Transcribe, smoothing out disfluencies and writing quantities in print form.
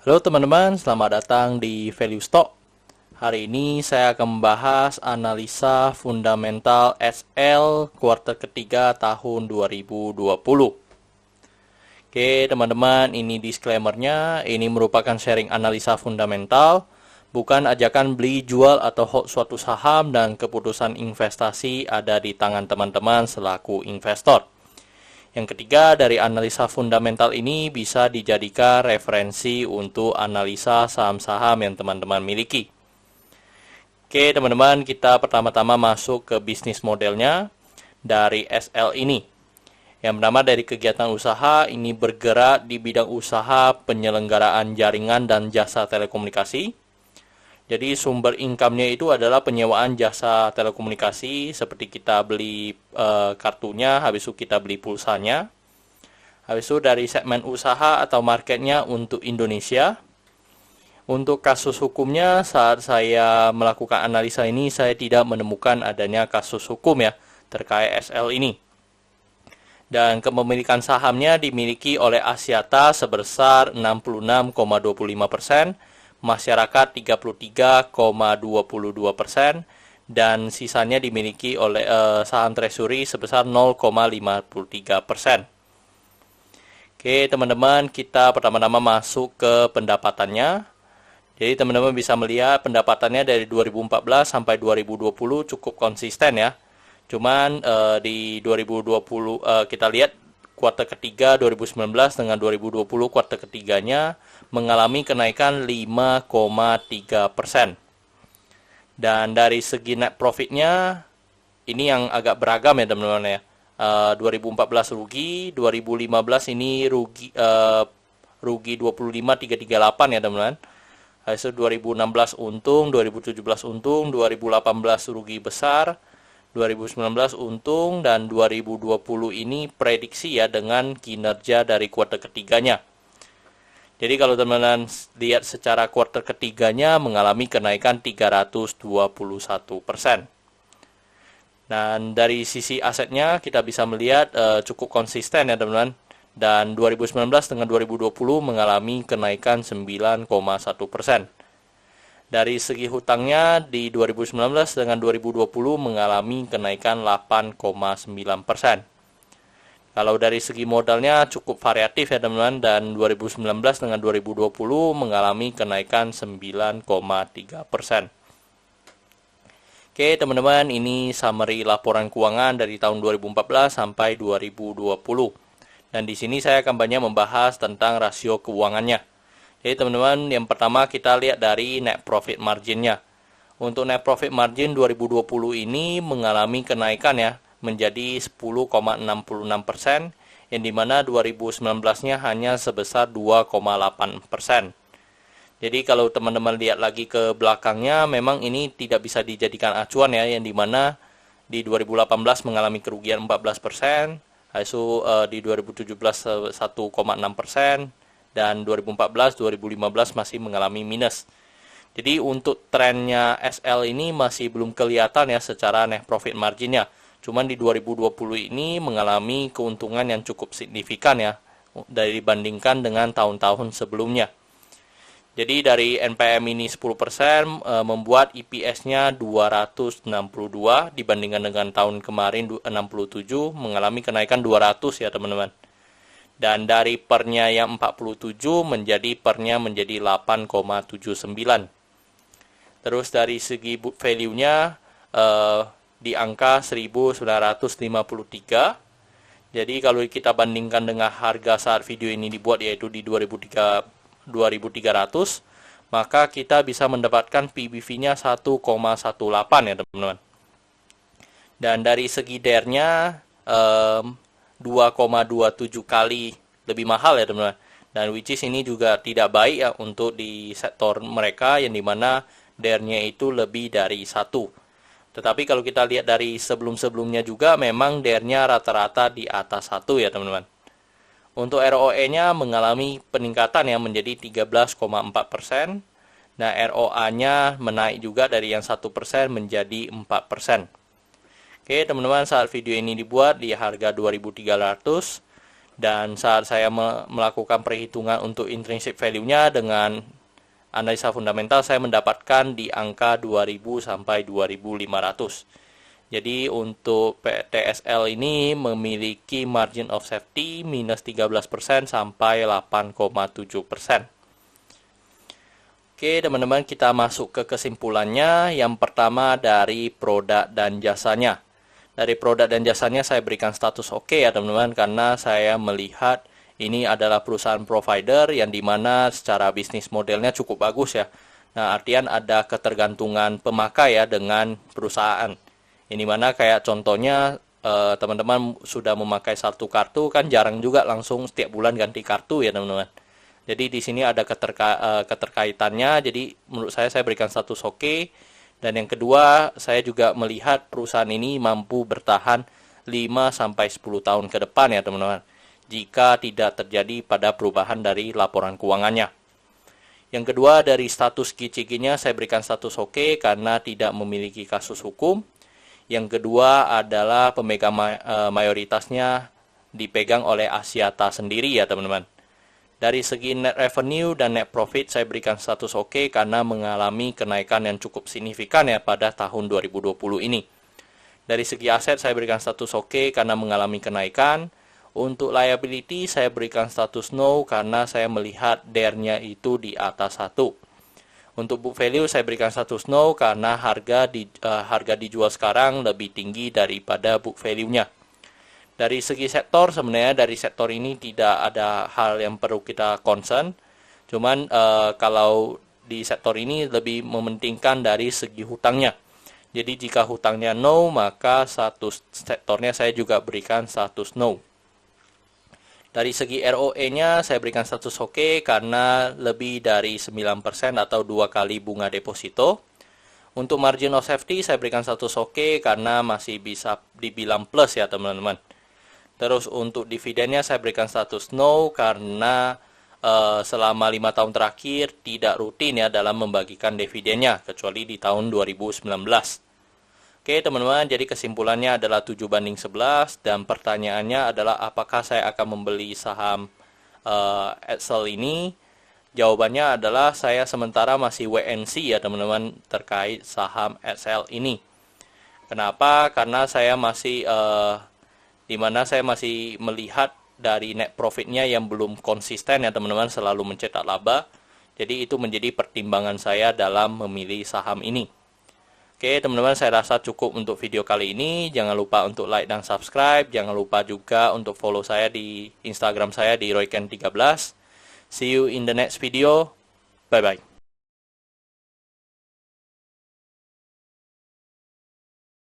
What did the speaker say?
Halo teman-teman, selamat datang di Value Stock. Hari ini saya akan membahas analisa fundamental SL kuartal ketiga tahun 2020. Oke teman-teman, ini disclaimer-nya. Ini merupakan sharing analisa fundamental, bukan ajakan beli, jual, atau hold suatu saham, dan keputusan investasi ada di tangan teman-teman selaku investor. Yang ketiga, dari analisa fundamental ini bisa dijadikan referensi untuk analisa saham-saham yang teman-teman miliki. Oke, teman-teman, kita pertama-tama masuk ke bisnis modelnya dari SL ini. Yang pertama dari kegiatan usaha, ini bergerak di bidang usaha penyelenggaraan jaringan dan jasa telekomunikasi. Jadi sumber income-nya itu adalah penyewaan jasa telekomunikasi, seperti kita beli kartunya, habis itu kita beli pulsanya. Habis itu dari segmen usaha atau marketnya untuk Indonesia. Untuk kasus hukumnya, saat saya melakukan analisa ini, saya tidak menemukan adanya kasus hukum ya terkait SL ini. Dan kepemilikan sahamnya dimiliki oleh Axiata sebesar 66,25%, masyarakat 33,22%, dan sisanya dimiliki oleh saham treasury sebesar 0,53%. Oke teman-teman, kita pertama-tama masuk ke pendapatannya. Jadi teman-teman bisa melihat pendapatannya dari 2014 sampai 2020 cukup konsisten ya. Cuman di 2020 kita lihat kuartal ketiga 2019 dengan 2020 kuartal ketiganya mengalami kenaikan 5,3%. Dan dari segi net profitnya ini yang agak beragam ya teman-teman ya. 2014 rugi, 2015 ini rugi 25,338 ya teman-teman. Habis itu 2016 untung, 2017 untung, 2018 rugi besar, 2019 untung, dan 2020 ini prediksi ya dengan kinerja dari kuartal ketiganya. Jadi kalau teman-teman lihat secara kuartal ketiganya mengalami kenaikan 321%. Dan dari sisi asetnya kita bisa melihat cukup konsisten ya teman-teman. Dan 2019 dengan 2020 mengalami kenaikan 9,1%. Dari segi hutangnya di 2019 dengan 2020 mengalami kenaikan 8,9%. Kalau dari segi modalnya cukup variatif ya teman-teman, dan 2019 dengan 2020 mengalami kenaikan 9,3%. Oke teman-teman, ini summary laporan keuangan dari tahun 2014 sampai 2020. Dan di sini saya akan banyak membahas tentang rasio keuangannya. Jadi teman-teman, yang pertama kita lihat dari net profit marginnya. Untuk net profit margin 2020 ini mengalami kenaikan ya, menjadi 10,66%, yang dimana 2019-nya hanya sebesar 2,8%. Jadi kalau teman-teman lihat lagi ke belakangnya, memang ini tidak bisa dijadikan acuan ya, yang dimana di 2018 mengalami kerugian 14%, di 2017 1,6%, dan 2014-2015 masih mengalami minus. Jadi untuk trennya SL ini masih belum kelihatan ya secara net profit marginnya. Cuman di 2020 ini mengalami keuntungan yang cukup signifikan ya, dari dibandingkan dengan tahun-tahun sebelumnya. Jadi dari NPM ini 10% membuat EPS-nya 262 dibandingkan dengan tahun kemarin 67, mengalami kenaikan 200 ya teman-teman. Dan dari pernya yang 47 menjadi pernya menjadi 8,79. Terus dari segi book value-nya di angka 1953. Jadi kalau kita bandingkan dengan harga saat video ini dibuat yaitu di 2300, maka kita bisa mendapatkan PBV-nya 1,18 ya teman-teman. Dan dari segi DER-nya 2,27 kali lebih mahal ya teman-teman. Dan which is ini juga tidak baik ya untuk di sektor mereka, yang dimana DER-nya itu lebih dari 1. Tetapi kalau kita lihat dari sebelum-sebelumnya juga memang DER-nya rata-rata di atas 1 ya teman-teman. Untuk ROE-nya mengalami peningkatan yang menjadi 13,4%. Nah, ROA-nya menaik juga dari yang 1% menjadi 4%. Oke, teman-teman, saat video ini dibuat di harga 2.300. Dan saat saya melakukan perhitungan untuk intrinsic value-nya dengan analisa fundamental, saya mendapatkan di angka 2000 sampai 2500. Jadi untuk PTSL ini memiliki margin of safety minus 13% sampai 8,7%. Oke teman-teman, kita masuk ke kesimpulannya. Yang pertama dari produk dan jasanya. Dari produk dan jasanya saya berikan status oke ya teman-teman, karena saya melihat ini adalah perusahaan provider yang dimana secara bisnis modelnya cukup bagus ya. Nah artian ada ketergantungan pemakai ya dengan perusahaan. Ini mana kayak contohnya teman-teman sudah memakai satu kartu kan jarang juga langsung setiap bulan ganti kartu ya teman-teman. Jadi di sini ada keterkaitannya. Jadi menurut saya berikan status oke. Dan yang kedua, saya juga melihat perusahaan ini mampu bertahan 5-10 tahun ke depan ya teman-teman, jika tidak terjadi pada perubahan dari laporan keuangannya. Yang kedua, dari status GCG-nya saya berikan status oke karena tidak memiliki kasus hukum. Yang kedua adalah pemegang mayoritasnya dipegang oleh Axiata sendiri ya teman-teman. Dari segi net revenue dan net profit saya berikan status oke karena mengalami kenaikan yang cukup signifikan ya pada tahun 2020 ini. Dari segi aset saya berikan status oke karena mengalami kenaikan. Untuk liability saya berikan status no karena saya melihat DER-nya itu di atas 1. Untuk book value saya berikan status no karena harga dijual sekarang lebih tinggi daripada book value-nya. Dari segi sektor, sebenarnya dari sektor ini tidak ada hal yang perlu kita concern. Cuman kalau di sektor ini lebih mementingkan dari segi hutangnya. Jadi jika hutangnya no, maka status sektornya saya juga berikan status no. Dari segi ROE-nya saya berikan status oke karena lebih dari 9% atau 2 kali bunga deposito. Untuk margin of safety saya berikan status oke karena masih bisa dibilang plus ya teman-teman. Terus untuk dividennya saya berikan status no karena selama 5 tahun terakhir tidak rutin ya dalam membagikan dividennya kecuali di tahun 2019. Oke teman-teman, jadi kesimpulannya adalah 7:11 dan pertanyaannya adalah apakah saya akan membeli saham Edsel ini? Jawabannya adalah saya sementara masih WNC ya teman-teman terkait saham Edsel ini. Kenapa? Karena saya masih dimana saya masih melihat dari net profitnya yang belum konsisten ya teman-teman, selalu mencetak laba. Jadi itu menjadi pertimbangan saya dalam memilih saham ini. Oke teman-teman, saya rasa cukup untuk video kali ini. Jangan lupa untuk like dan subscribe. Jangan lupa juga untuk follow saya di Instagram saya di royken13. See you in the next video. Bye bye.